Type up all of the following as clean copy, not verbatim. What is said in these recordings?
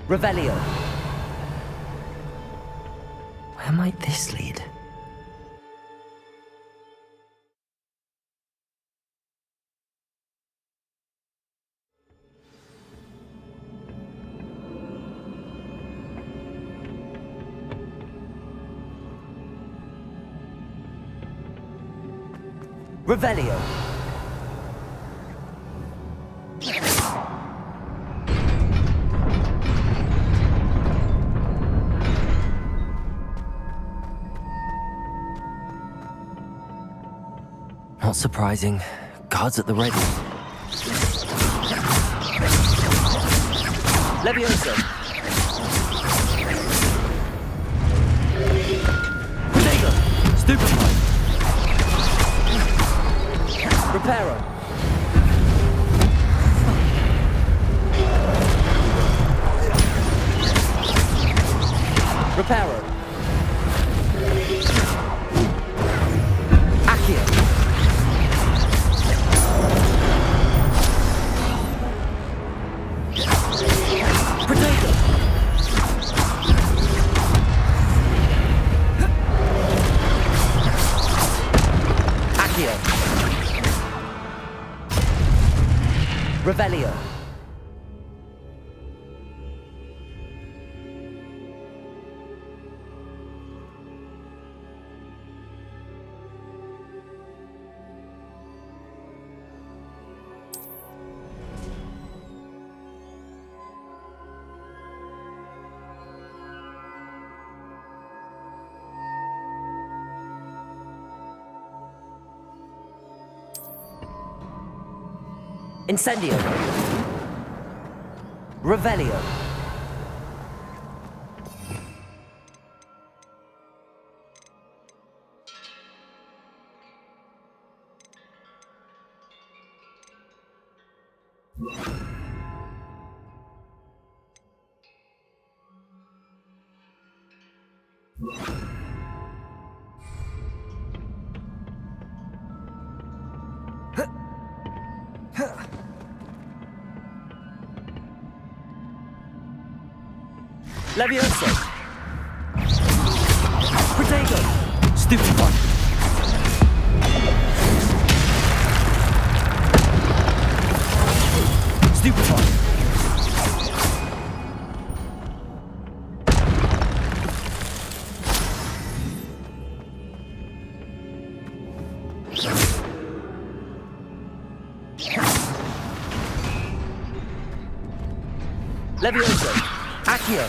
Revelio. Where might this lead? Revelio. Not surprising. Guards at the ready. Levioso. Protego. Stupefy. Reparo. Reparo. Accio. Protego. Accio. Revelio. Incendio. Revelio. Levioso. Protego. Stupefy. Stupefy. Levioso. Accio.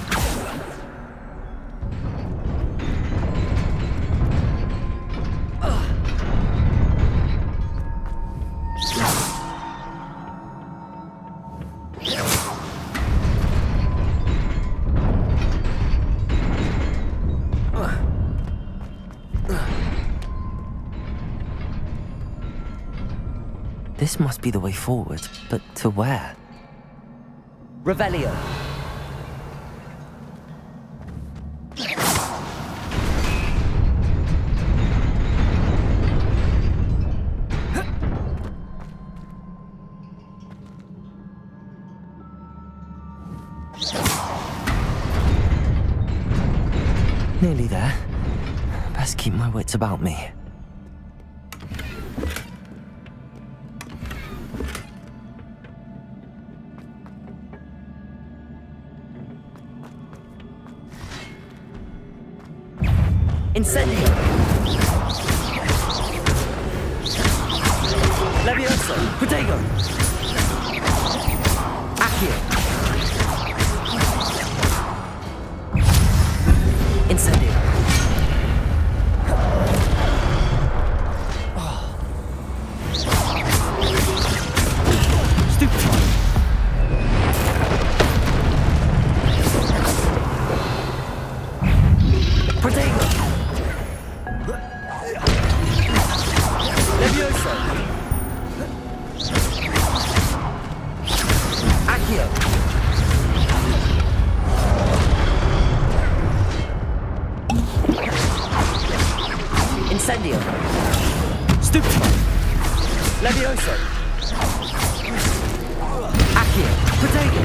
This must be the way forward, but to where? Revelio. Nearly there. Best keep my wits about me. Incendio. Levioso. Protego. Accio. Incendio. Stupefy. Protego. Levioso. Accio. Levioso! Accio! Potato!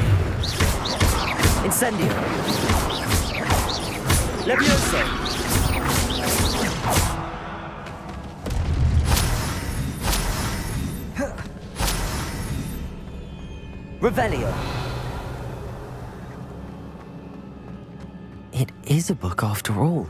Incendio! Levioso! Revelio! It is a book after all.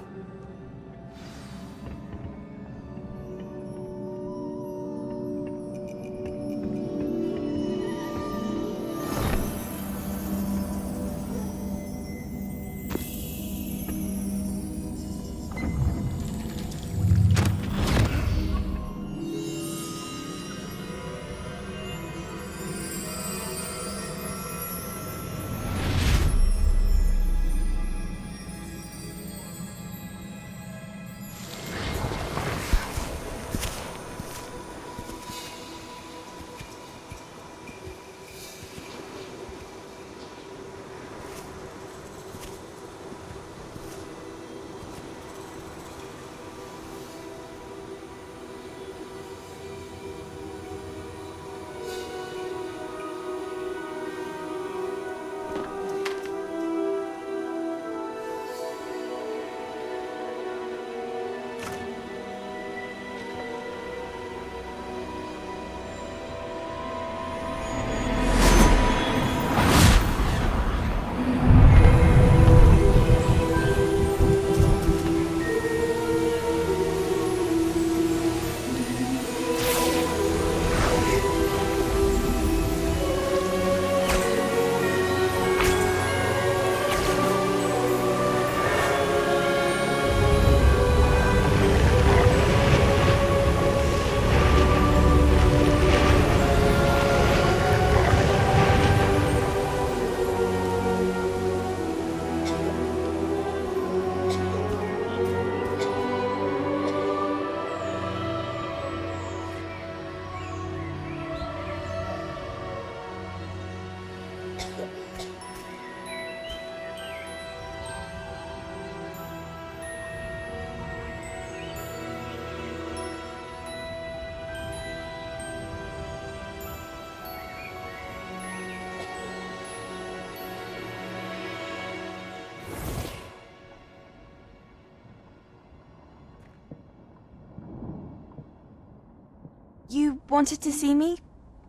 You wanted to see me?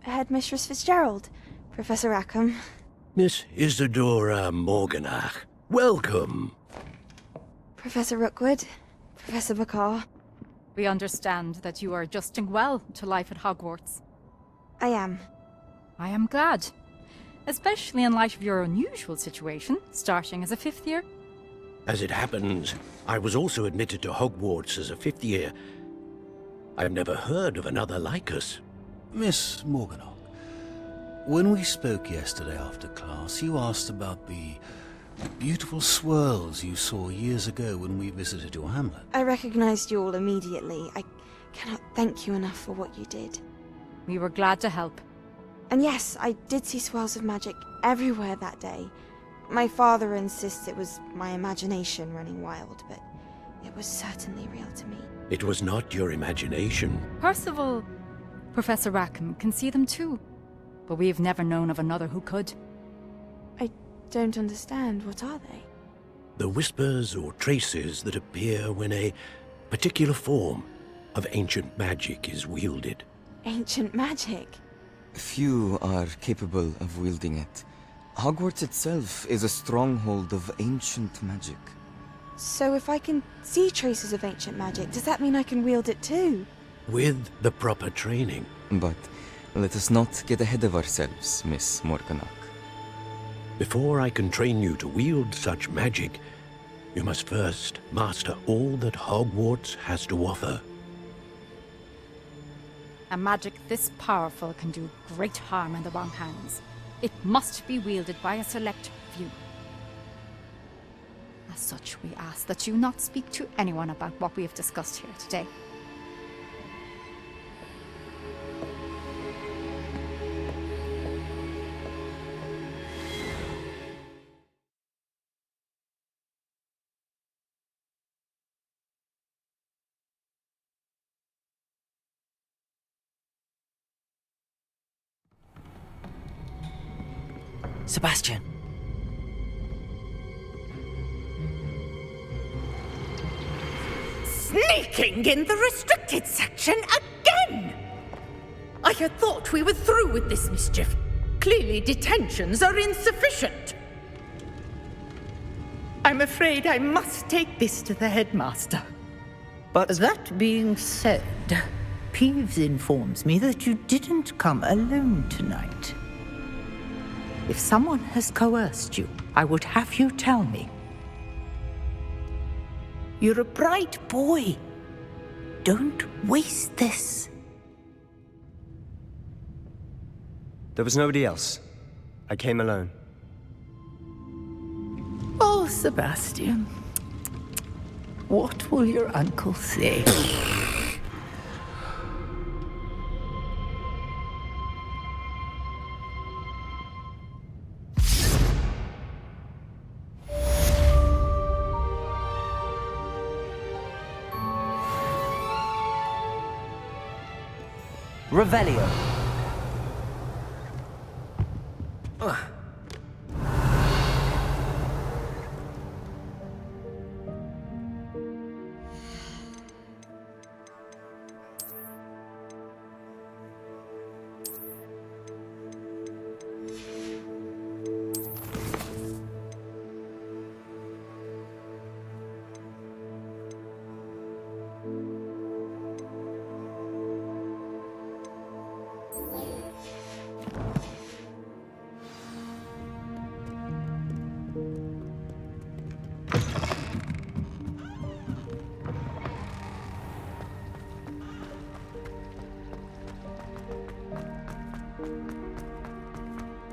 Headmistress Fitzgerald, Professor Rackham. Miss Isadora Morganach, welcome. Professor Rookwood, Professor Bakar. We understand that you are adjusting well to life at Hogwarts. I am. I am glad. Especially in light of your unusual situation, starting as a fifth year. As it happens, I was also admitted to Hogwarts as a fifth year. I've never heard of another like us. Miss Morganach, when we spoke yesterday after class, you asked about the beautiful swirls you saw years ago when we visited your hamlet. I recognized you all immediately. I cannot thank you enough for what you did. We were glad to help. And yes, I did see swirls of magic everywhere that day. My father insists it was my imagination running wild, but it was certainly real to me. It was not your imagination. Percival, Professor Rackham can see them too. But we've never known of another who could. I don't understand. What are they? The whispers or traces that appear when a particular form of ancient magic is wielded. Ancient magic? Few are capable of wielding it. Hogwarts itself is a stronghold of ancient magic. So if I can see traces of ancient magic, does that mean I can wield it too? With the proper training. But let us not get ahead of ourselves, Miss Morganach. Before I can train you to wield such magic, you must first master all that Hogwarts has to offer. A magic this powerful can do great harm in the wrong hands. It must be wielded by a select few. As such, we ask that you not speak to anyone about what we have discussed here today. Sebastian. Sneaking in the restricted section again! I had thought we were through with this mischief. Clearly detentions are insufficient. I'm afraid I must take this to the headmaster. But That being said, Peeves informs me that you didn't come alone tonight. If someone has coerced you, I would have you tell me. You're a bright boy. Don't waste this. There was nobody else. I came alone. Oh, Sebastian. What will your uncle say? Revelio.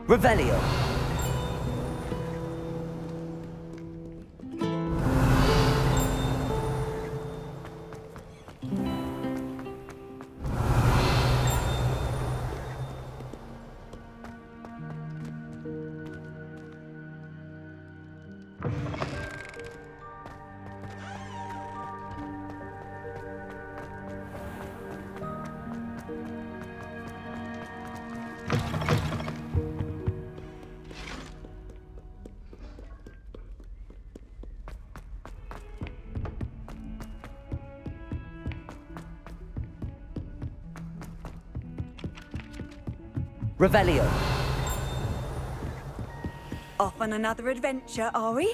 Revelio. Revelio. Off on another adventure, are we?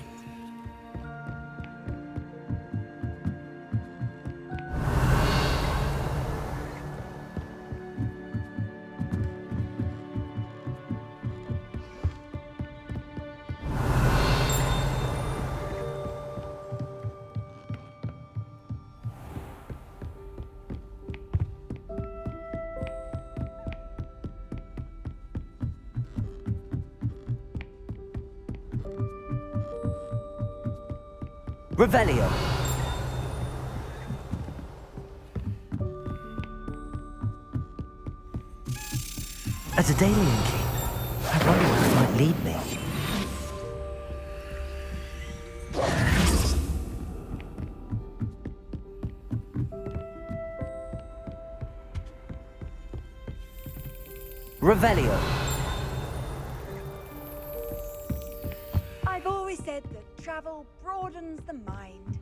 Revelio. As a Dalian king, I wonder where it might lead me. Revelio. I've always said that travel broadens the mind.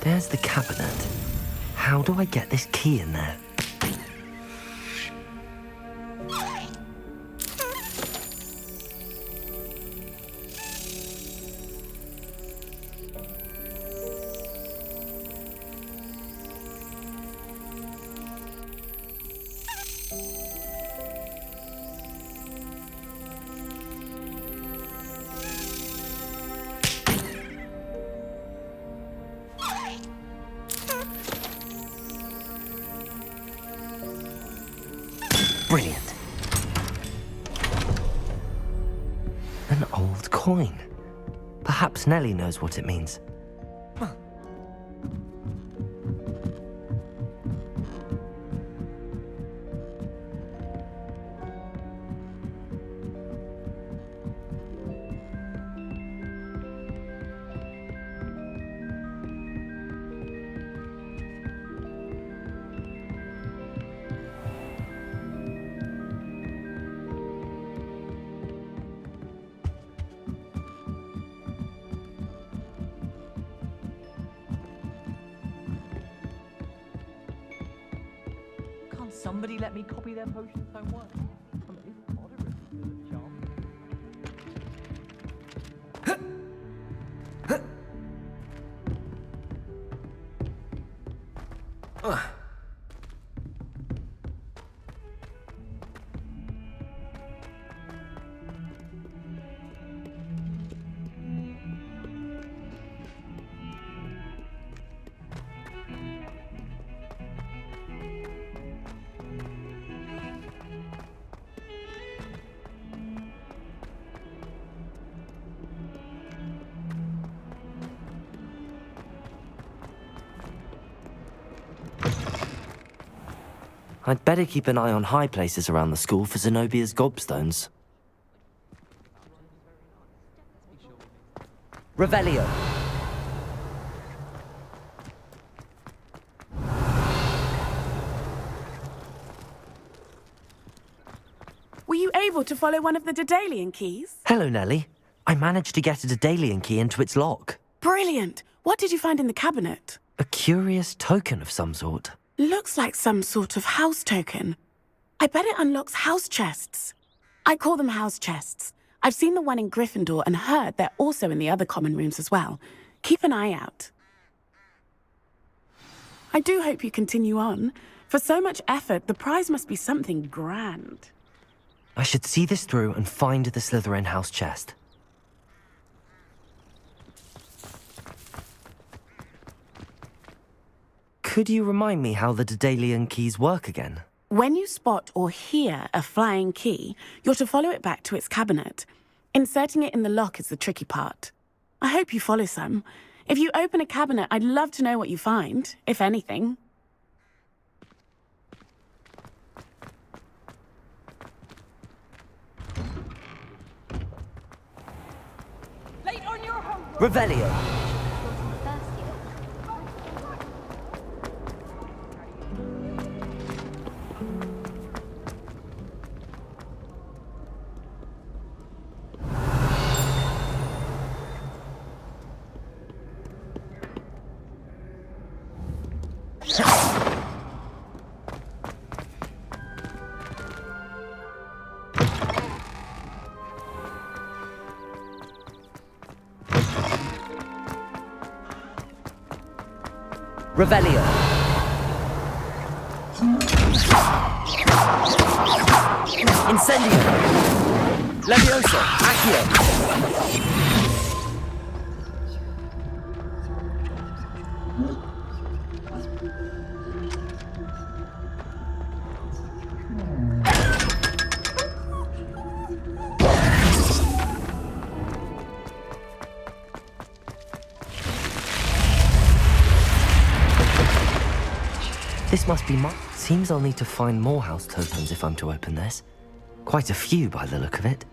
There's the cabinet. How do I get this key in there? Brilliant. An old coin. Perhaps Nellie knows what it means. somebody let me copy their potion's homework? Is Potter as good at charm? I'd better keep an eye on high places around the school for Zenobia's gobstones. Revelio. Were you able to follow one of the Daedalian keys? Hello, Nellie. I managed to get a Daedalian key into its lock. Brilliant! What did you find in the cabinet? A curious token of some sort. Looks like some sort of house token. I bet it unlocks house chests. I call them house chests. I've seen the one in Gryffindor and heard they're also in the other common rooms as well. Keep an eye out. I do hope you continue on. For so much effort, the prize must be something grand. I should see this through and find the Slytherin house chest. Could you remind me how the Daedalian keys work again? When you spot or hear a flying key, you're to follow it back to its cabinet. Inserting it in the lock is the tricky part. I hope you follow some. If you open a cabinet, I'd love to know what you find, if anything. Late on your homework. Revelio. Revelio. Incendio. Levioso. Accio. This must be Seems I'll need to find more house tokens if I'm to open this. Quite a few by the look of it.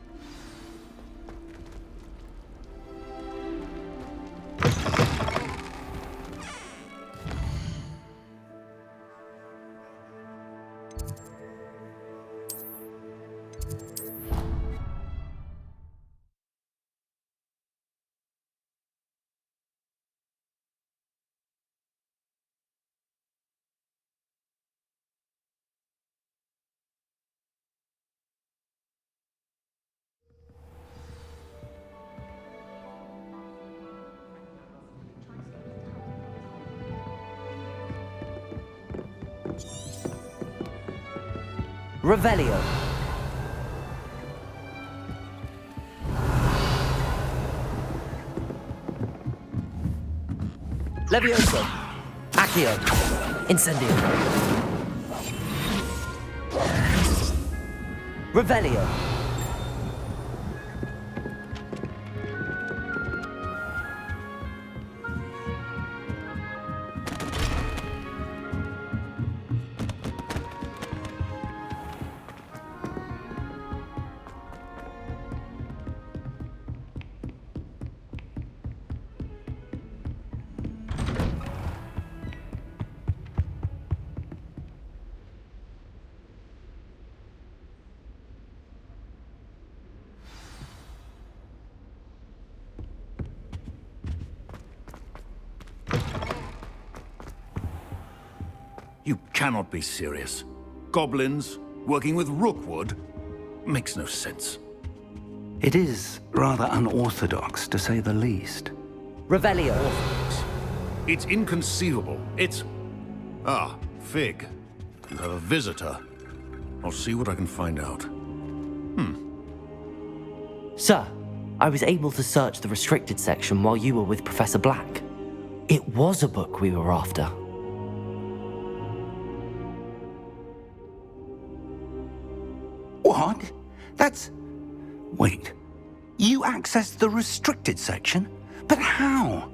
Revelio. Levioso. Accio. Incendio. Revelio. You cannot be serious. Goblins? Working with Rookwood? Makes no sense. It is rather unorthodox, to say the least. Revelio. It's inconceivable. It's... Ah, Fig. You have a visitor. I'll see what I can find out. Sir, I was able to search the restricted section while you were with Professor Black. It was a book we were after. What? That's... Wait. You accessed the restricted section? But how?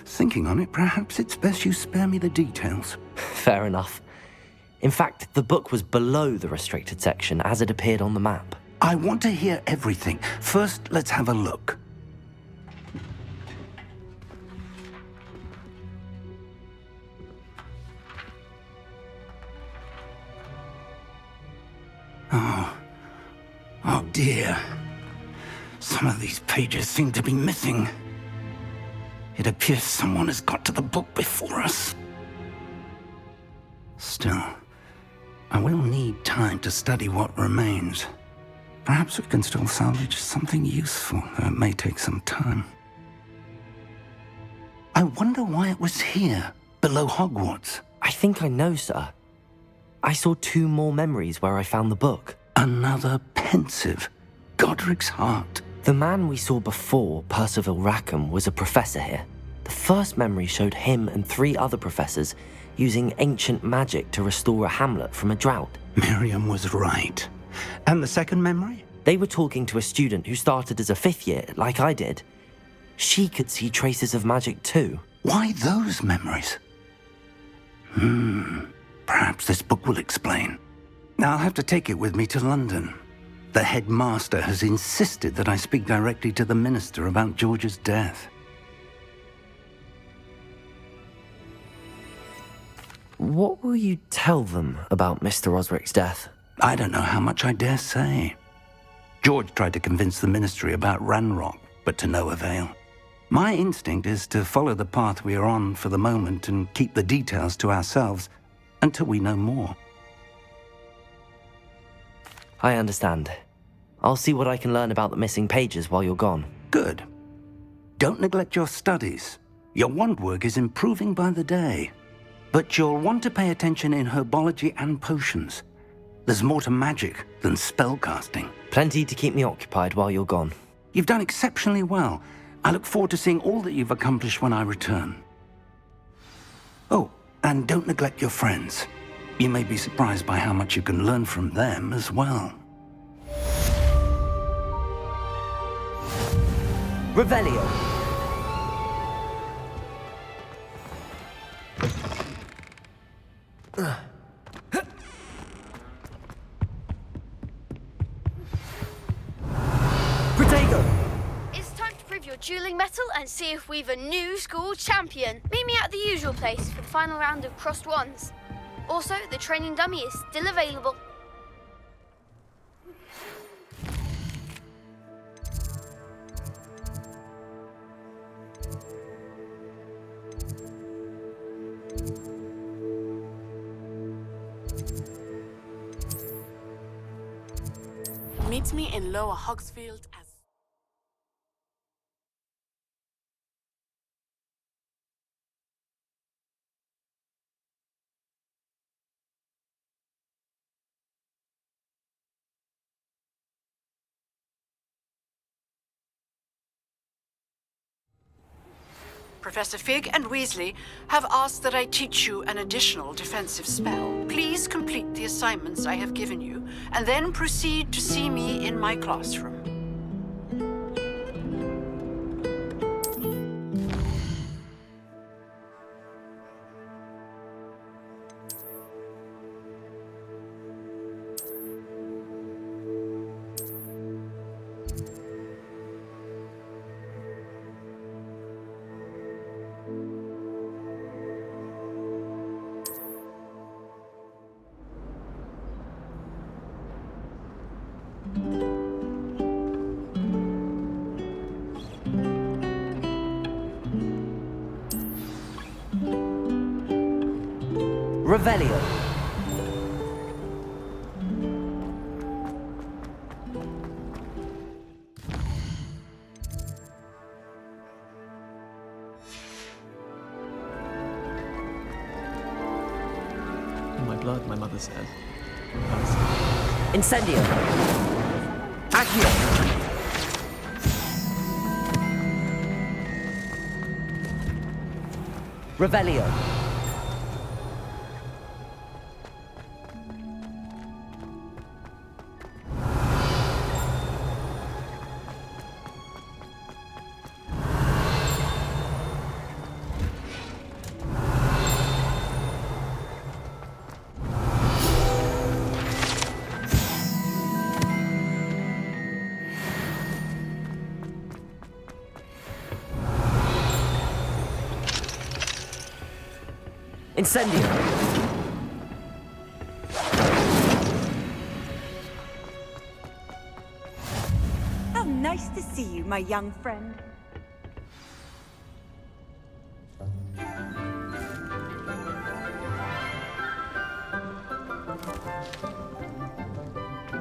Thinking on it, perhaps it's best you spare me the details. Fair enough. In fact, the book was below the restricted section as it appeared on the map. I want to hear everything. First, let's have a look. Oh dear. Some of these pages seem to be missing. It appears someone has got to the book before us. Still, I will need time to study what remains. Perhaps we can still salvage something useful, though it may take some time. I wonder why it was here, below Hogwarts. I think I know, sir. I saw 2 more memories where I found the book. Another pensive. Godric's heart. The man we saw before, Percival Rackham, was a professor here. The first memory showed him and 3 other professors using ancient magic to restore a hamlet from a drought. Miriam was right. And the second memory? They were talking to a student who started as a 5th year, like I did. She could see traces of magic too. Why those memories? Perhaps this book will explain. I'll have to take it with me to London. The headmaster has insisted that I speak directly to the minister about George's death. What will you tell them about Mr. Osric's death? I don't know how much I dare say. George tried to convince the ministry about Ranrock, but to no avail. My instinct is to follow the path we are on for the moment and keep the details to ourselves until we know more. I understand. I'll see what I can learn about the missing pages while you're gone. Good. Don't neglect your studies. Your wand work is improving by the day. But you'll want to pay attention in herbology and potions. There's more to magic than spellcasting. Plenty to keep me occupied while you're gone. You've done exceptionally well. I look forward to seeing all that you've accomplished when I return. Oh, and don't neglect your friends. You may be surprised by how much you can learn from them as well. Revelio. Protego! It's time to prove your dueling mettle and see if we've a new school champion. Meet me at the usual place for the final round of crossed wands. Also, the training dummy is still available. Meet me in Lower Hogsfield as... Professor Fig and Weasley have asked that I teach you an additional defensive spell. Please complete the assignments I have given you, and then proceed to see me in my classroom. Revelio. in my blood, my mother said. Incendio! Accio! Revelio! Incendio! How nice to see you, my young friend.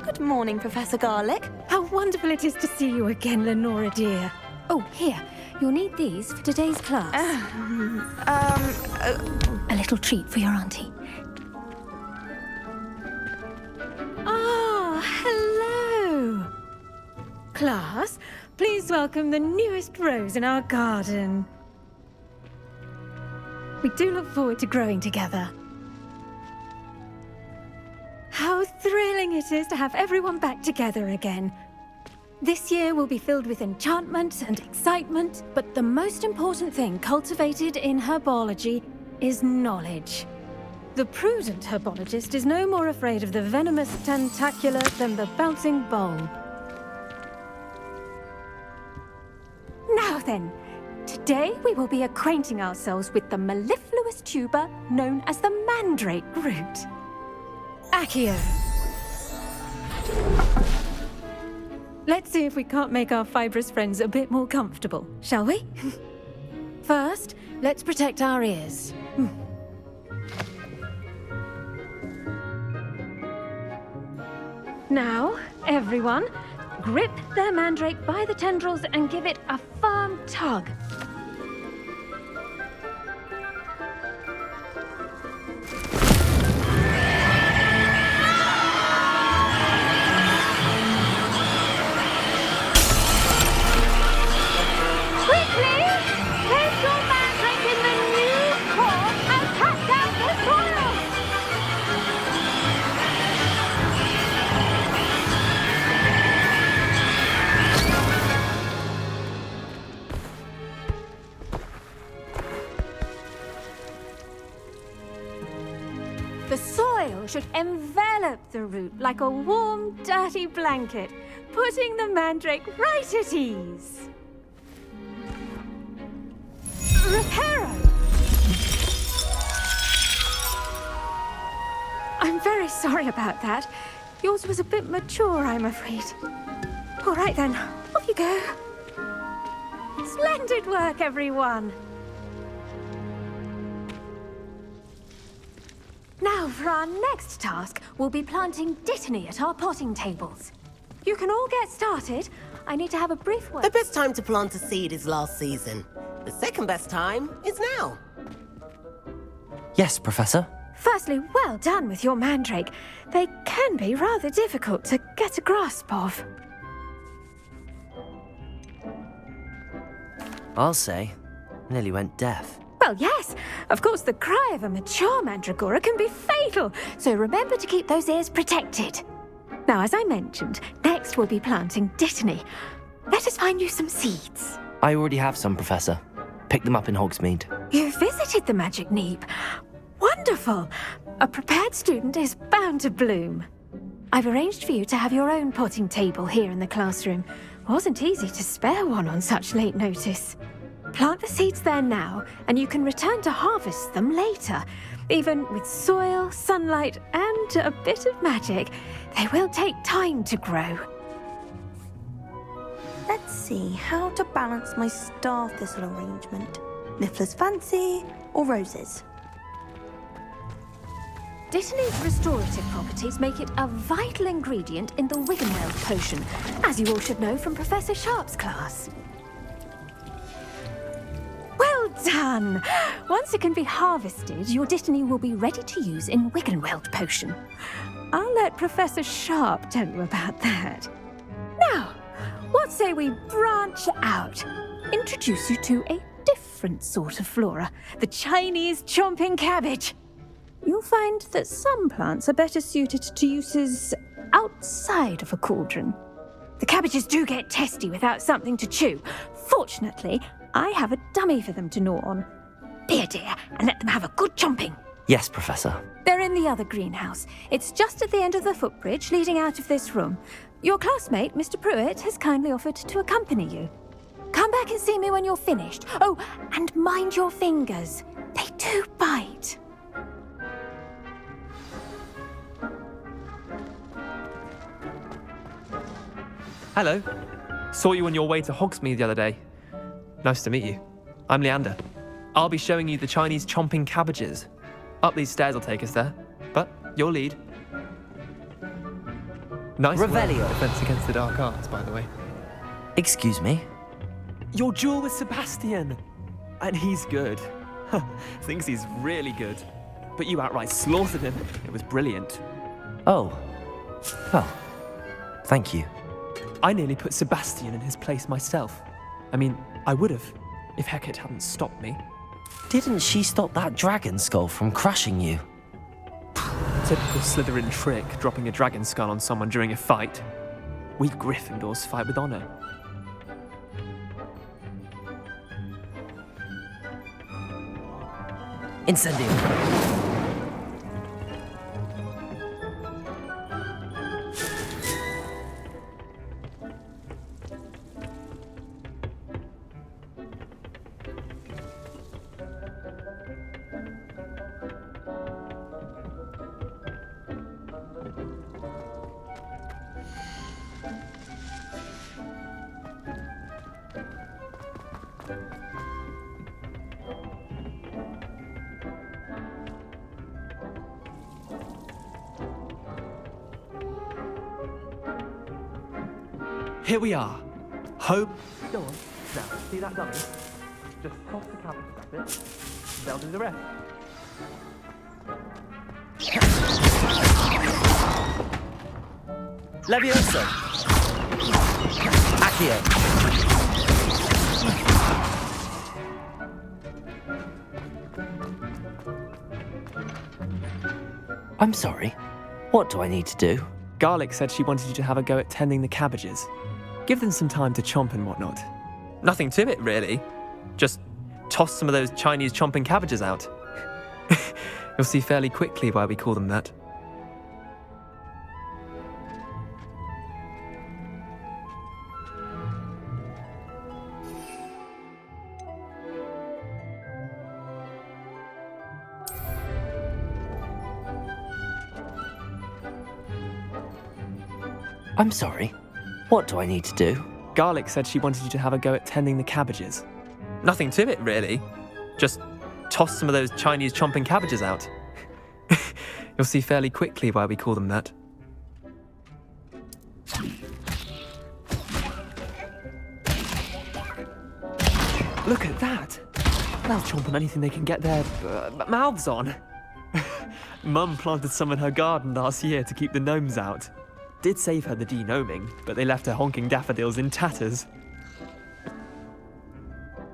Good morning, Professor Garlick. How wonderful it is to see you again, Lenora dear. Oh, here. You'll need these for today's class. A little treat for your auntie. Ah, hello! Class, please welcome the newest rose in our garden. We do look forward to growing together. How thrilling it is to have everyone back together again. This year will be filled with enchantment and excitement, but the most important thing cultivated in herbology is knowledge. The prudent herbologist is no more afraid of the venomous tentacula than the bouncing bulb. Now then, today we will be acquainting ourselves with the mellifluous tuber known as the mandrake root. Accio. Let's see if we can't make our fibrous friends a bit more comfortable, shall we? First, let's protect our ears. Now, everyone, grip their mandrake by the tendrils and give it a firm tug. The soil should envelop the root like a warm, dirty blanket, putting the mandrake right at ease. Reparo! I'm very sorry about that. Yours was a bit mature, I'm afraid. All right then, off you go. Splendid work, everyone. Now, for our next task, we'll be planting dittany at our potting tables. You can all get started. I need to have a brief word. The best time to plant a seed is last season. The second best time is now. Yes, Professor. Firstly, well done with your mandrake. They can be rather difficult to get a grasp of. I'll say, nearly went deaf. Well, yes. Of course, the cry of a mature mandragora can be fatal, so remember to keep those ears protected. Now, as I mentioned, next we'll be planting dittany. Let us find you some seeds. I already have some, Professor. Picked them up in Hogsmeade. You visited the Magic Neep. Wonderful! A prepared student is bound to bloom. I've arranged for you to have your own potting table here in the classroom. Wasn't easy to spare one on such late notice. Plant the seeds there now, and you can return to harvest them later. Even with soil, sunlight, and a bit of magic, they will take time to grow. Let's see how to balance my star thistle arrangement. Niffler's Fancy or roses? Dittany's restorative properties make it a vital ingredient in the Wiggenweld potion, as you all should know from Professor Sharp's class. Well can. Once it can be harvested, your Dittany will be ready to use in Wiggenweld potion. I'll let Professor Sharp tell you about that. Now, what say we branch out? Introduce you to a different sort of flora, the Chinese chomping cabbage. You'll find that some plants are better suited to uses outside of a cauldron. The cabbages do get testy without something to chew. Fortunately, I have a dummy for them to gnaw on. Be a dear and let them have a good chomping. Yes, Professor. They're in the other greenhouse. It's just at the end of the footbridge leading out of this room. Your classmate, Mr. Pruitt, has kindly offered to accompany you. Come back and see me when you're finished. Oh, and mind your fingers. They do bite. Hello. Saw you on your way to Hogsmeade the other day. Nice to meet you. I'm Leander. I'll be showing you the Chinese chomping cabbages. Up these stairs will take us there, but you'll lead. Nice Revelio. Defense against the dark arts, by the way. Excuse me? Your duel with Sebastian! And he's good. Thinks he's really good. But you outright slaughtered him. It was brilliant. Oh. Well, thank you. I nearly put Sebastian in his place myself. I mean, I would have, if Hecate hadn't stopped me. Didn't she stop that dragon skull from crushing you? Typical Slytherin trick, dropping a dragon skull on someone during a fight. We Gryffindors fight with honor. Incendium. Here we are. Hope. Go on. Now, see that dummy? Just toss the cabbage a bit. They'll do the rest. Levioso. Accio. I'm sorry. What do I need to do? Garlic said she wanted you to have a go at tending the cabbages. Give them some time to chomp and whatnot. Nothing to it, really. Just toss some of those Chinese chomping cabbages out. You'll see fairly quickly why we call them that. I'm sorry. What do I need to do? Garlic said she wanted you to have a go at tending the cabbages. Nothing to it, really. Just toss some of those Chinese chomping cabbages out. You'll see fairly quickly why we call them that. Look at that! They'll chomp on anything they can get their mouths on. Mum planted some in her garden last year to keep the gnomes out. Did save her the de-gnoming, but they left her honking daffodils in tatters.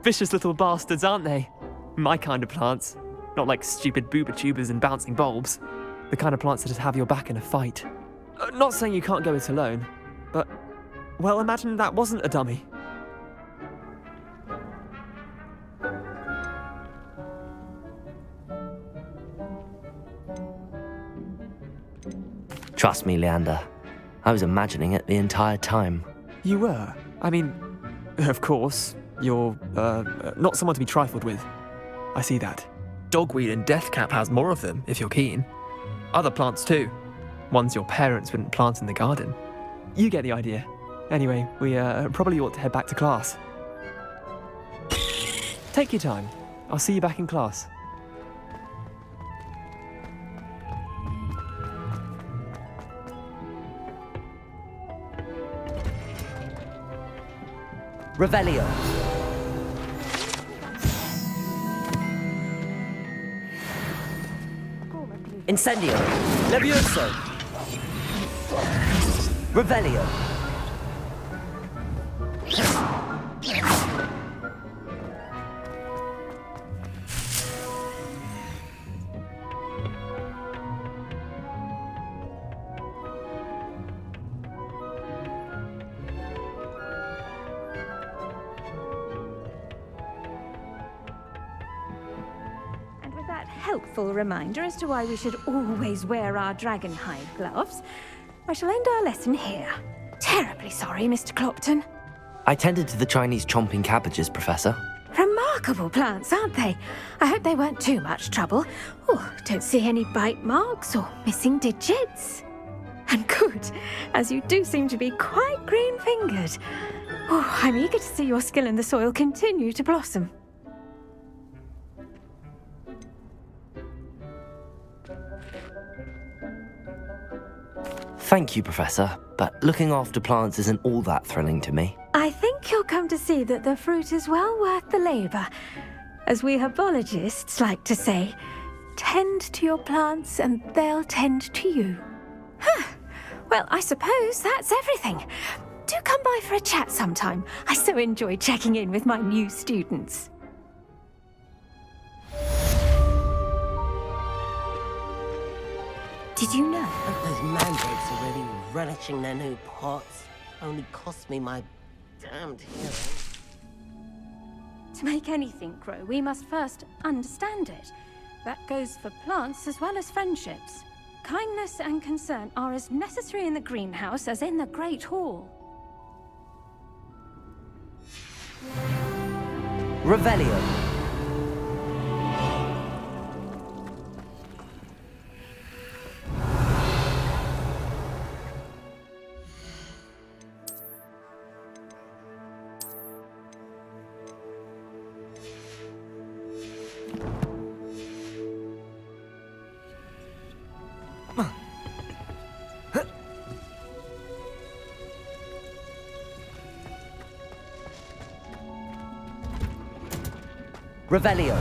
Vicious little bastards, aren't they? My kind of plants. Not like stupid booba tubers and bouncing bulbs. The kind of plants that just have your back in a fight. Not saying you can't go it alone, but, well, imagine that wasn't a dummy. Trust me, Leander. I was imagining it the entire time. You were? I mean, of course, you're, not someone to be trifled with. I see that. Dogweed and deathcap has more of them, if you're keen. Other plants too. Ones your parents wouldn't plant in the garden. You get the idea. Anyway, we probably ought to head back to class. Take your time. I'll see you back in class. Revelio. Incendio. Levioso. Revelio. And with that helpful reminder as to why we should always wear our dragonhide gloves, I shall end our lesson here. Terribly sorry, Mr. Clopton. I tended to the Chinese chomping cabbages, Professor. Remarkable plants, aren't they? I hope they weren't too much trouble. Oh, don't see any bite marks or missing digits. And good, as you do seem to be quite green-fingered. Oh, I'm eager to see your skill in the soil continue to blossom. Thank you, Professor, but looking after plants isn't all that thrilling to me. I think you'll come to see that the fruit is well worth the labour. As we herbologists like to say, tend to your plants and they'll tend to you. Huh. Well, I suppose that's everything. Do come by for a chat sometime. I so enjoy checking in with my new students. Did you know that those mandrakes are really relishing their new pots? Only cost me my damned hearing. To make anything grow, we must first understand it. That goes for plants as well as friendships. Kindness and concern are as necessary in the greenhouse as in the Great Hall. Revelio. Revelio.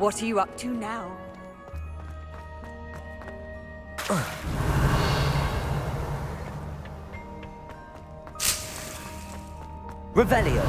What are you up to now? Revelio.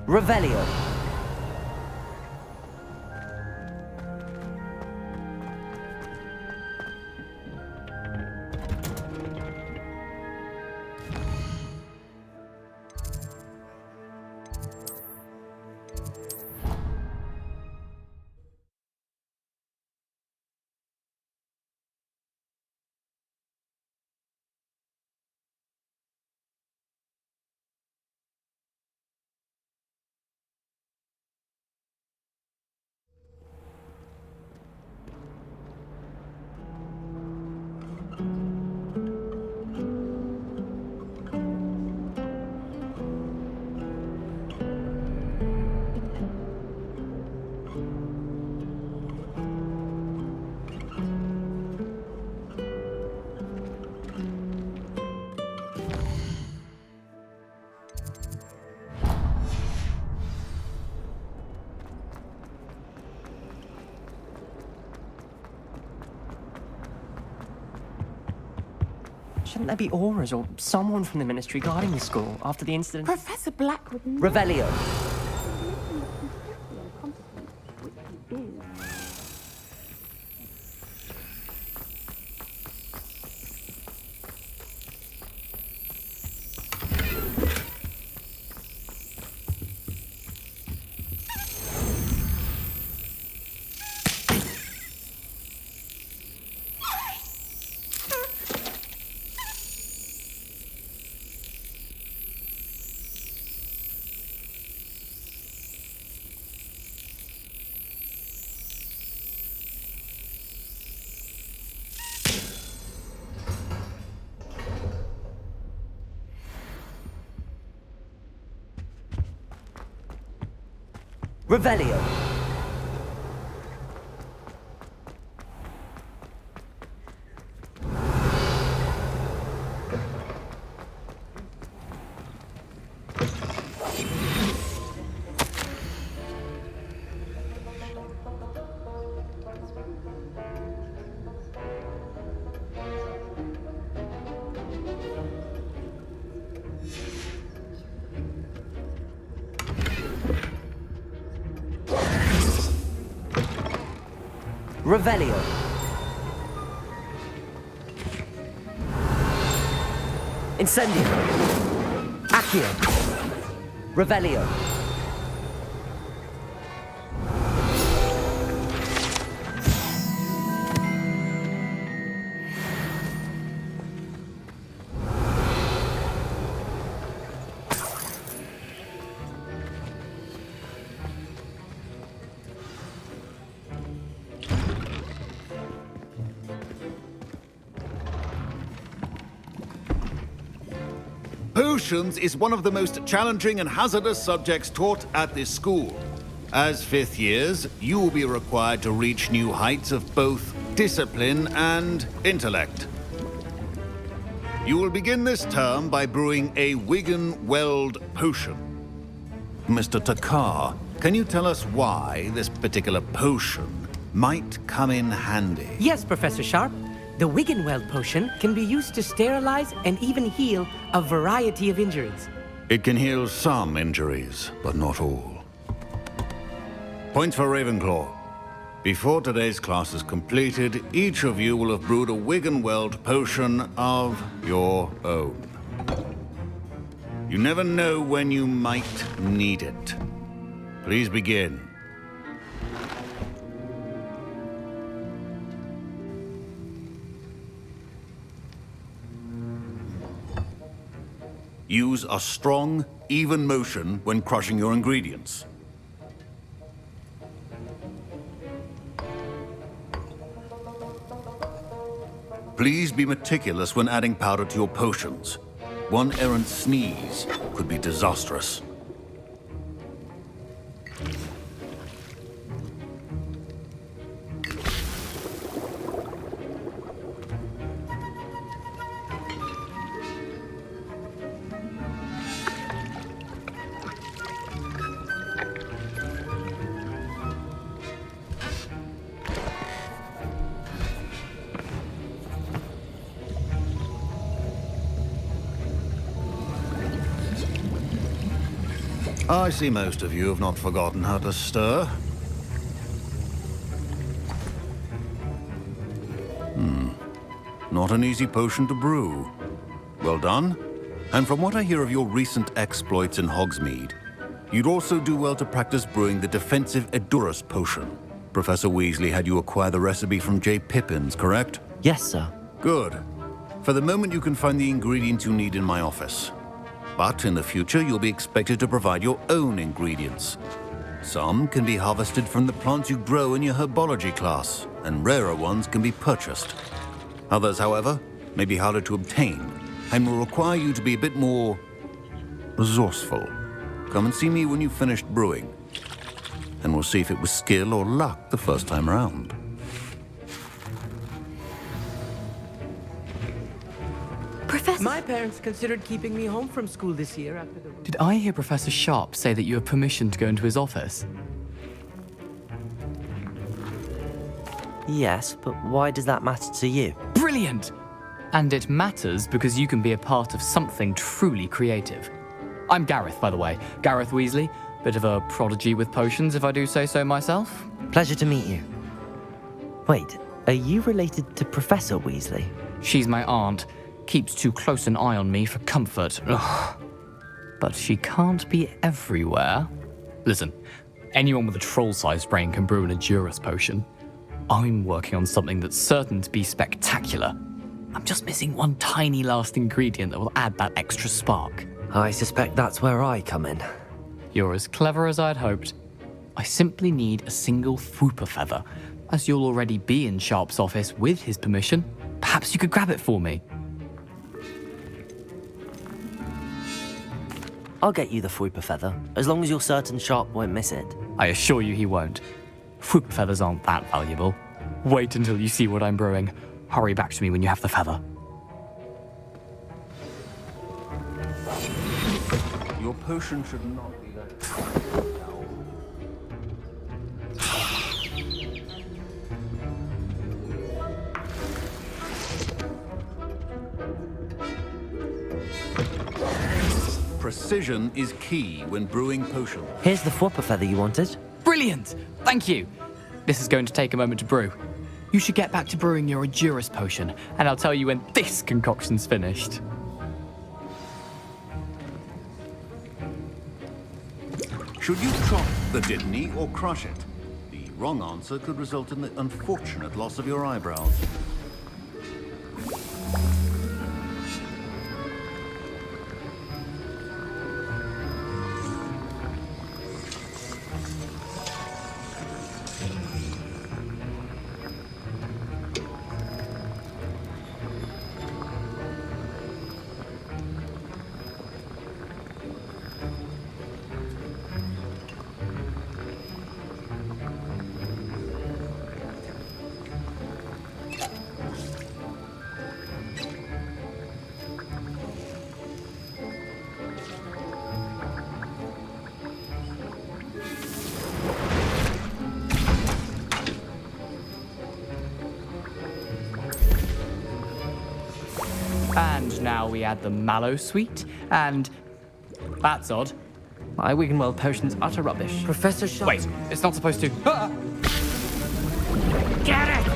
Revelio. Revelio. Shouldn't there be auras or someone from the Ministry guarding the school after the incident? Professor Blackwood. Revelio. Revelio. Revelio. Incendio. Accio. Revelio. Potions is one of the most challenging and hazardous subjects taught at this school. As fifth years, you will be required to reach new heights of both discipline and intellect. You will begin this term by brewing a Wiggenweld potion. Mr. Takar, can you tell us why this particular potion might come in handy? Yes, Professor Sharp. The Wiggenweld potion can be used to sterilize and even heal a variety of injuries. It can heal some injuries, but not all. Points for Ravenclaw. Before today's class is completed, each of you will have brewed a Wiggenweld potion of your own. You never know when you might need it. Please begin. Use a strong, even motion when crushing your ingredients. Please be meticulous when adding powder to your potions. One errant sneeze could be disastrous. I see most of you have not forgotten how to stir. Not an easy potion to brew. Well done. And from what I hear of your recent exploits in Hogsmeade, you'd also do well to practice brewing the defensive Edurus potion. Professor Weasley had you acquire the recipe from J. Pippins, correct? Yes, sir. Good. For the moment, you can find the ingredients you need in my office. But in the future, you'll be expected to provide your own ingredients. Some can be harvested from the plants you grow in your herbology class, and rarer ones can be purchased. Others, however, may be harder to obtain, and will require you to be a bit more resourceful. Come and see me when you've finished brewing, and we'll see if it was skill or luck the first time around. Professor... My parents considered keeping me home from school this year after the... Did I hear Professor Sharp say that you have permission to go into his office? Yes, but why does that matter to you? Brilliant! And it matters because you can be a part of something truly creative. I'm Gareth, by the way. Gareth Weasley. Bit of a prodigy with potions, if I do say so myself. Pleasure to meet you. Wait, are you related to Professor Weasley? She's my aunt. Keeps too close an eye on me for comfort. Ugh. But she can't be everywhere. Listen, anyone with a troll-sized brain can brew an Edurus potion. I'm working on something that's certain to be spectacular. I'm just missing one tiny last ingredient that will add that extra spark. I suspect that's where I come in. You're as clever as I'd hoped. I simply need a single Fwooper feather. As you'll already be in Sharp's office with his permission, perhaps you could grab it for me. I'll get you the Fwooper feather, as long as you're certain Sharp won't miss it. I assure you he won't. Fwooper feathers aren't that valuable. Wait until you see what I'm brewing. Hurry back to me when you have the feather. Your potion should not be that... Precision is key when brewing potions. Here's the Fwooper feather you wanted. Brilliant! Thank you! This is going to take a moment to brew. You should get back to brewing your Edurus potion, and I'll tell you when this concoction's finished. Should you chop the Dittany or crush it? The wrong answer could result in the unfortunate loss of your eyebrows. And now we add the mallow sweet, and... That's odd. My Wiggenweld potion's utter rubbish. Professor Sharp... Wait, it's not supposed to... Ah! Get it!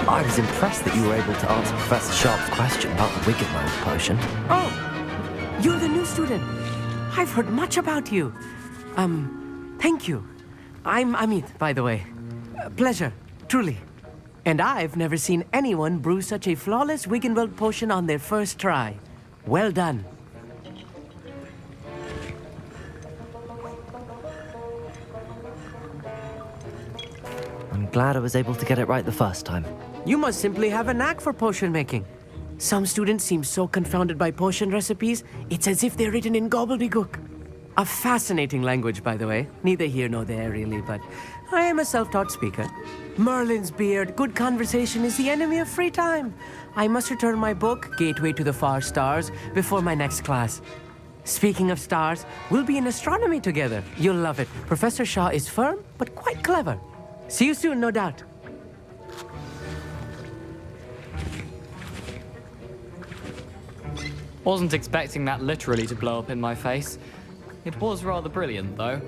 I was impressed that you were able to answer Professor Sharp's question about the Wiggenweld potion. Oh! You're the new student. I've heard much about you. Thank you. I'm Amit, by the way. Pleasure, truly. And I've never seen anyone brew such a flawless Wiggenweld potion on their first try. Well done. I'm glad I was able to get it right the first time. You must simply have a knack for potion making. Some students seem so confounded by potion recipes, it's as if they're written in gobbledygook. A fascinating language, by the way. Neither here nor there, really, but I am a self-taught speaker. Merlin's beard, good conversation is the enemy of free time. I must return my book, Gateway to the Far Stars, before my next class. Speaking of stars, we'll be in astronomy together. You'll love it. Professor Shaw is firm, but quite clever. See you soon, no doubt. Wasn't expecting that literally to blow up in my face. It was rather brilliant, though.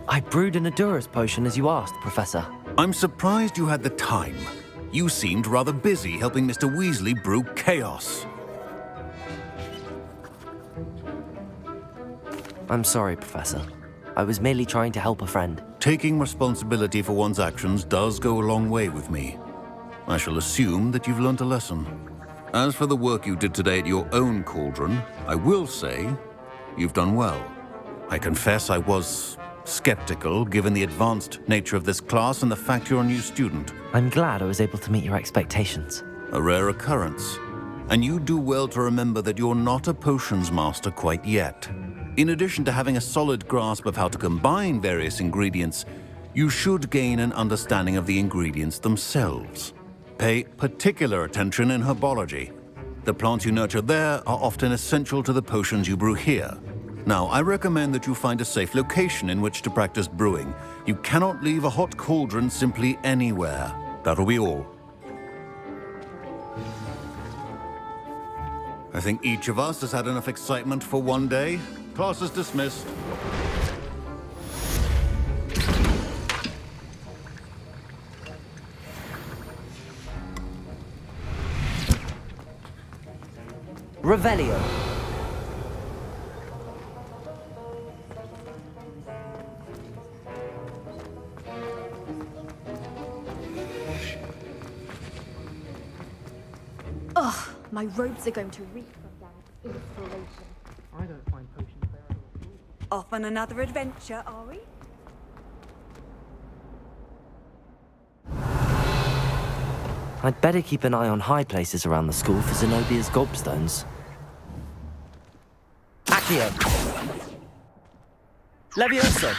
I brewed an Adurus potion as you asked, Professor. I'm surprised you had the time. You seemed rather busy helping Mr. Weasley brew chaos. I'm sorry, Professor. I was merely trying to help a friend. Taking responsibility for one's actions does go a long way with me. I shall assume that you've learnt a lesson. As for the work you did today at your own cauldron, I will say you've done well. I confess I was skeptical, given the advanced nature of this class and the fact you're a new student. I'm glad I was able to meet your expectations. A rare occurrence. And you do well to remember that you're not a potions master quite yet. In addition to having a solid grasp of how to combine various ingredients, you should gain an understanding of the ingredients themselves. Pay particular attention in herbology. The plants you nurture there are often essential to the potions you brew here. Now, I recommend that you find a safe location in which to practice brewing. You cannot leave a hot cauldron simply anywhere. That'll be all. I think each of us has had enough excitement for one day. Class is dismissed. Revelio. Ugh, my robes are going to reek from that inspiration. I don't find potions there at all. Off on another adventure, are we? I'd better keep an eye on high places around the school for Zenobia's gobstones. Accio! Levioso!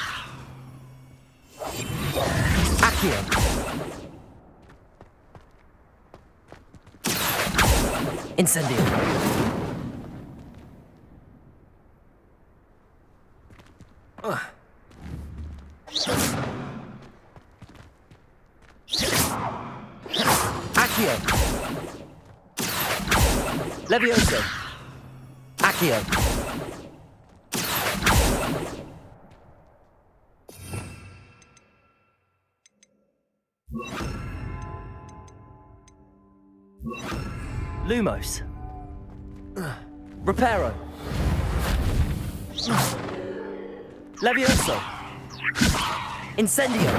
Accio! Incendio! Accio! Levioso! Accio! Lumos. Reparo. Levioso. Incendio.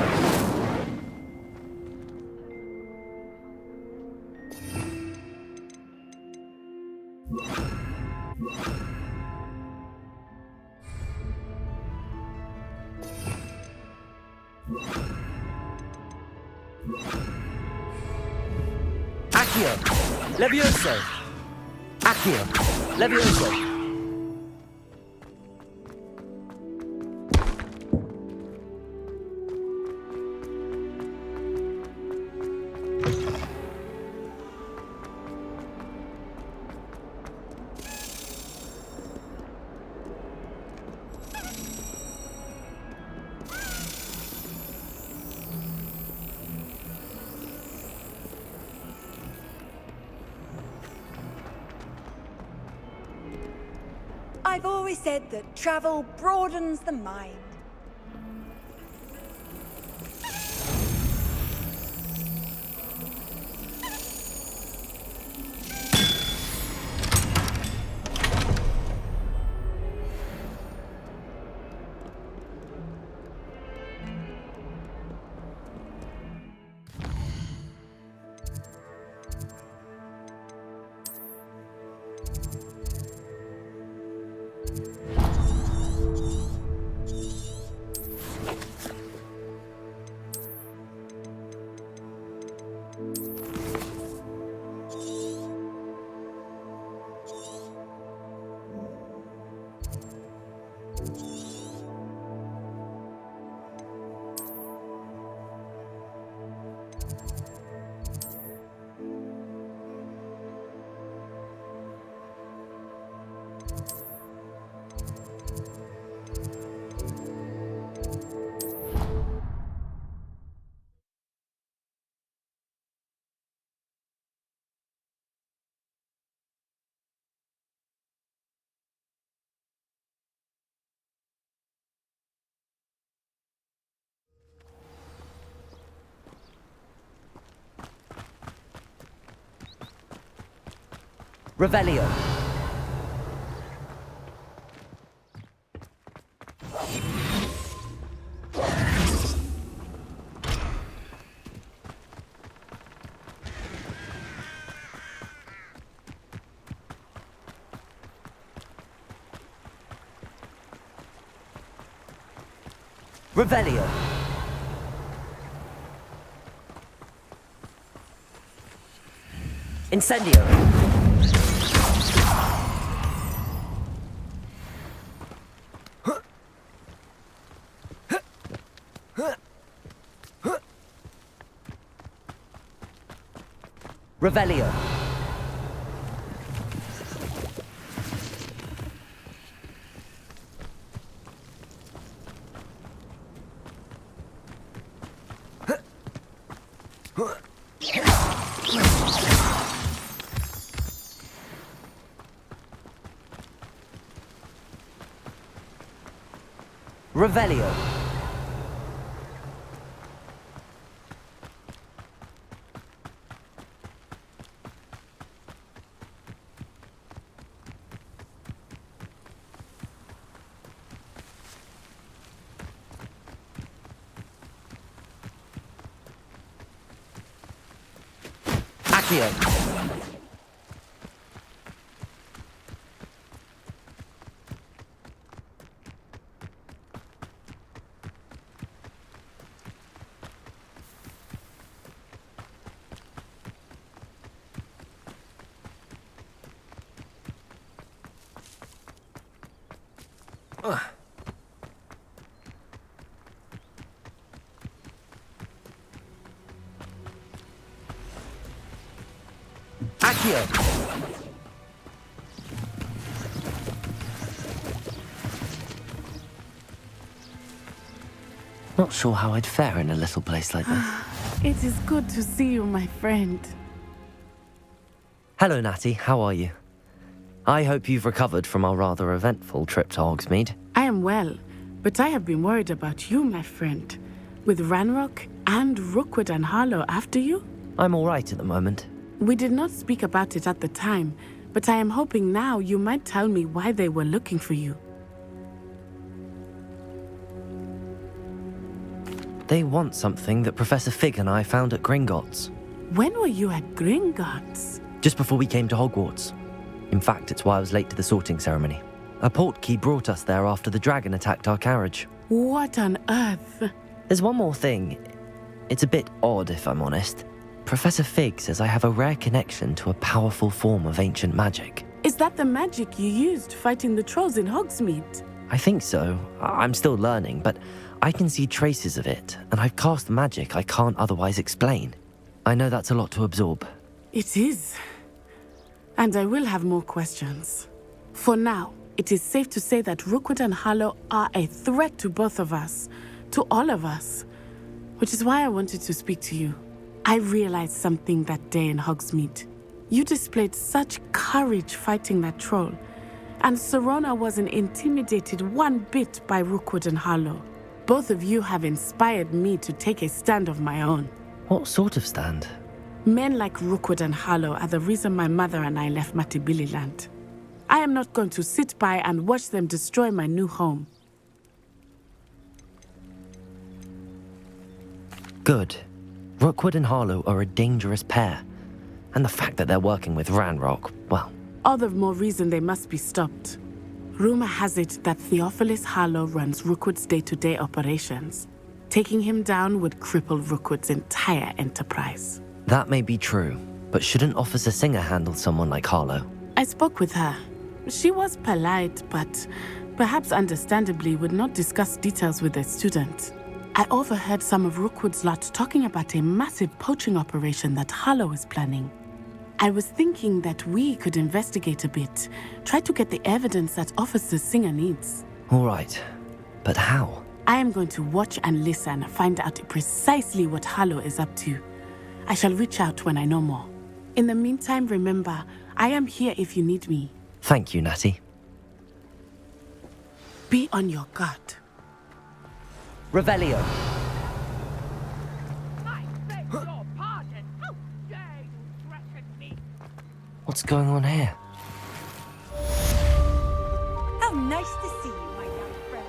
Accio. Levioso. Accio. Levioso. I've always said that travel broadens the mind. Revelio. Revelio. Incendio. Revelio. Revelio. Accio. Accio. Not sure how I'd fare in a little place like this. It is good to see you, my friend. Hello, Natty. How are you? I hope you've recovered from our rather eventful trip to Hogsmeade. I am well, but I have been worried about you, my friend. With Ranrock and Rookwood and Harlow after you? I'm all right at the moment. We did not speak about it at the time, but I am hoping now you might tell me why they were looking for you. They want something that Professor Fig and I found at Gringotts. When were you at Gringotts? Just before we came to Hogwarts. In fact, it's why I was late to the sorting ceremony. A portkey brought us there after the dragon attacked our carriage. What on earth? There's one more thing. It's a bit odd, if I'm honest. Professor Fig says I have a rare connection to a powerful form of ancient magic. Is that the magic you used fighting the trolls in Hogsmeade? I think so. I'm still learning, but I can see traces of it, and I've cast magic I can't otherwise explain. I know that's a lot to absorb. It is. And I will have more questions. For now, it is safe to say that Rookwood and Harlow are a threat to both of us, to all of us, which is why I wanted to speak to you. I realized something that day in Hogsmeade. You displayed such courage fighting that troll, and Serona wasn't intimidated one bit by Rookwood and Harlow. Both of you have inspired me to take a stand of my own. What sort of stand? Men like Rookwood and Harlow are the reason my mother and I left Matibili land. I am not going to sit by and watch them destroy my new home. Good. Rookwood and Harlow are a dangerous pair. And the fact that they're working with Ranrock, well... All the more reason they must be stopped. Rumor has it that Theophilus Harlow runs Rookwood's day-to-day operations. Taking him down would cripple Rookwood's entire enterprise. That may be true, but shouldn't Officer Singer handle someone like Harlow? I spoke with her. She was polite, but perhaps understandably would not discuss details with a student. I overheard some of Rookwood's lot talking about a massive poaching operation that Harlow is planning. I was thinking that we could investigate a bit, try to get the evidence that Officer Singer needs. All right, but how? I am going to watch and listen, find out precisely what Harlow is up to. I shall reach out when I know more. In the meantime, remember, I am here if you need me. Thank you, Natty. Be on your guard. Revelio. I beg your pardon. How dare you threaten me? What's going on here? Nice to see you, my young friend.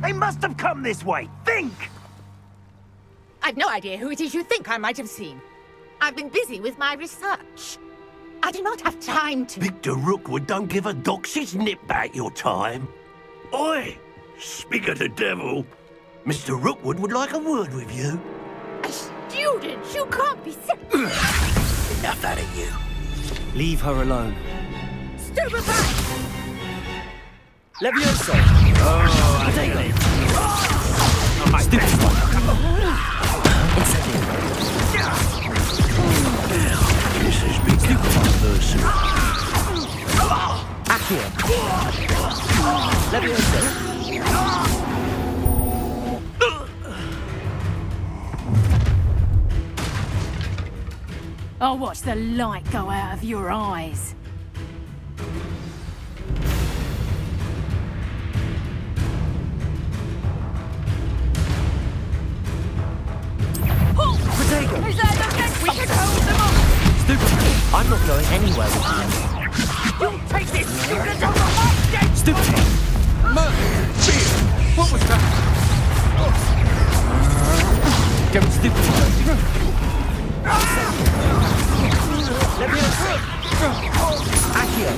They must have come this way. Think! I've no idea who it is you think I might have seen. I've been busy with my research. I do not have time to... Victor Rookwood don't give a doxy's nip back your time. Oi! Speak of the devil. Mr. Rookwood would like a word with you. A student? You can't be sick. Enough out of you. Leave her alone. Stupefy! Levioso! Oh, take it. This has become personal. Accio! Levioso! I'll watch the light go out of your eyes. Protego! Is that okay? We can hold them off! Stupid! I'm not going anywhere with you. You'll take this student over my dead! Stupid! What was that? Don't stupid! Levioso! Accio!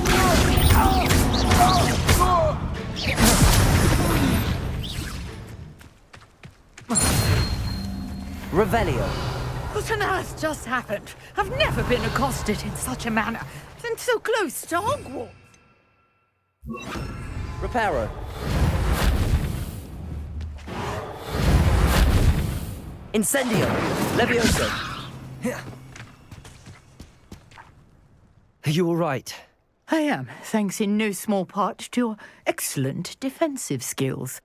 Revelio. What on earth just happened? I've never been accosted in such a manner, and so close to Hogwarts. Reparo. Incendio. Levioso. Are you all right? I am, thanks in no small part to your excellent defensive skills.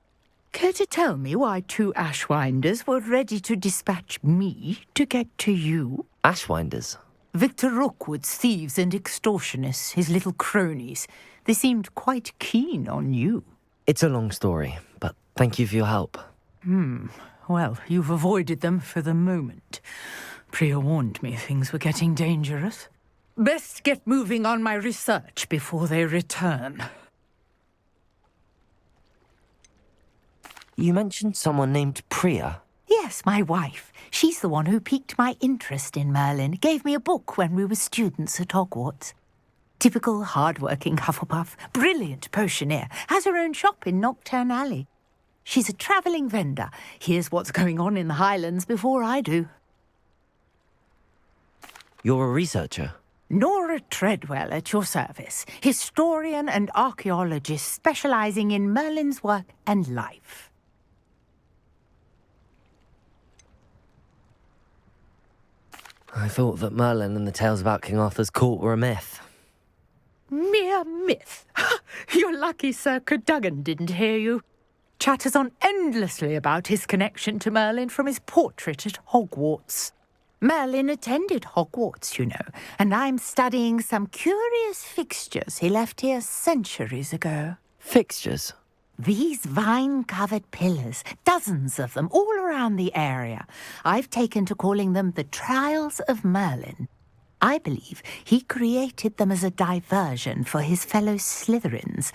Care to tell me why 2 Ashwinders were ready to dispatch me to get to you? Ashwinders? Victor Rookwood's thieves and extortionists, his little cronies. They seemed quite keen on you. It's a long story, but thank you for your help. Well, you've avoided them for the moment. Priya warned me things were getting dangerous. Best get moving on my research before they return. You mentioned someone named Priya. Yes, my wife. She's the one who piqued my interest in Merlin. Gave me a book when we were students at Hogwarts. Typical hard-working Hufflepuff, brilliant potioneer, has her own shop in Nocturne Alley. She's a travelling vendor. Hears what's going on in the Highlands before I do. You're a researcher? Nora Treadwell at your service. Historian and archaeologist specialising in Merlin's work and life. I thought that Merlin and the tales about King Arthur's court were a myth. Mere myth. You're lucky Sir Cadogan didn't hear you. Chatters on endlessly about his connection to Merlin from his portrait at Hogwarts. Merlin attended Hogwarts, you know, and I'm studying some curious fixtures he left here centuries ago. Fixtures? These vine-covered pillars, dozens of them, all around the area. I've taken to calling them the Trials of Merlin. I believe he created them as a diversion for his fellow Slytherins.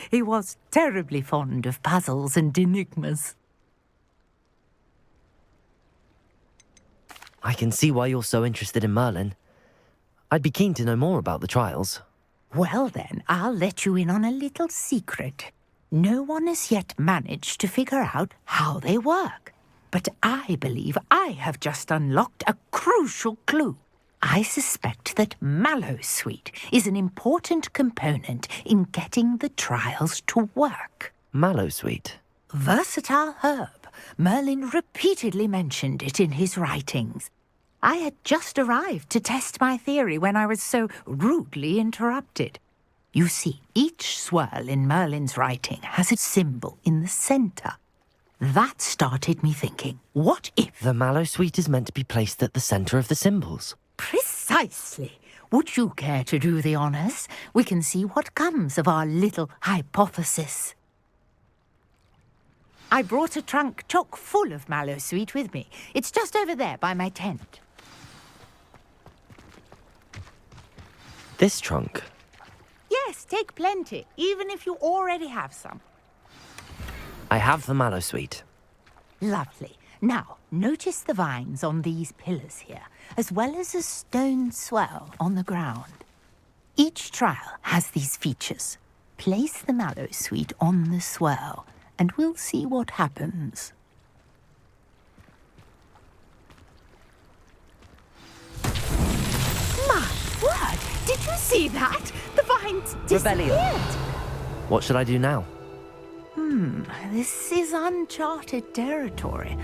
He was terribly fond of puzzles and enigmas. I can see why you're so interested in Merlin. I'd be keen to know more about the trials. Well then, I'll let you in on a little secret. No one has yet managed to figure out how they work. But I believe I have just unlocked a crucial clue. I suspect that Mallowsweet is an important component in getting the trials to work. Mallowsweet? Versatile herb. Merlin repeatedly mentioned it in his writings. I had just arrived to test my theory when I was so rudely interrupted. You see, each swirl in Merlin's writing has a symbol in the centre. That started me thinking, what if... The Mallowsweet is meant to be placed at the centre of the symbols. Precisely. Would you care to do the honours? We can see what comes of our little hypothesis. I brought a trunk chock full of mallow sweet with me. It's just over there by my tent. This trunk? Yes, take plenty, even if you already have some. I have the mallow sweet. Lovely. Now, notice the vines on these pillars here, as well as a stone swell on the ground. Each trial has these features. Place the mallow sweet on the swell, and we'll see what happens. My word! Did you see that? The vines disappeared! What should I do now? This is uncharted territory.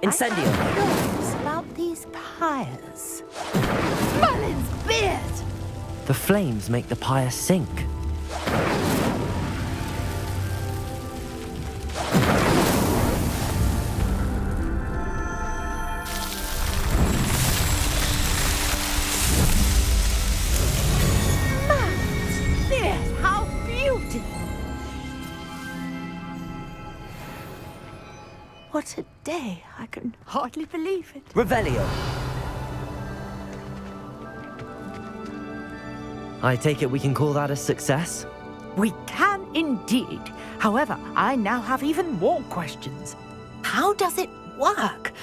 Incendio! I'm curious about these pyres. Merlin's beard! The flames make the pyre sink. Merlin's beard! How beautiful! What a day. I can hardly believe it. Revelio. I take it we can call that a success? We can indeed. However, I now have even more questions. How does it work?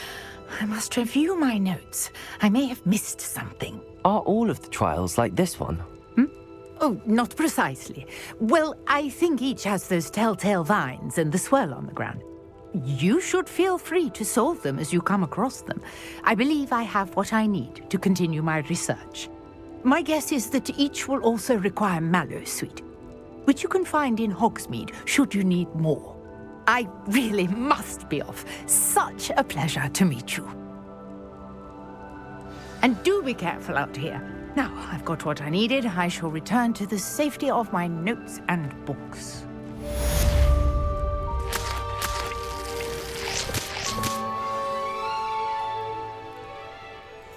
I must review my notes. I may have missed something. Are all of the trials like this one? Oh, not precisely. Well, I think each has those telltale vines and the swirl on the ground. You should feel free to solve them as you come across them. I believe I have what I need to continue my research. My guess is that each will also require mallow sweet, which you can find in Hogsmeade should you need more. I really must be off. Such a pleasure to meet you. And do be careful out here. Now I've got what I needed. I shall return to the safety of my notes and books.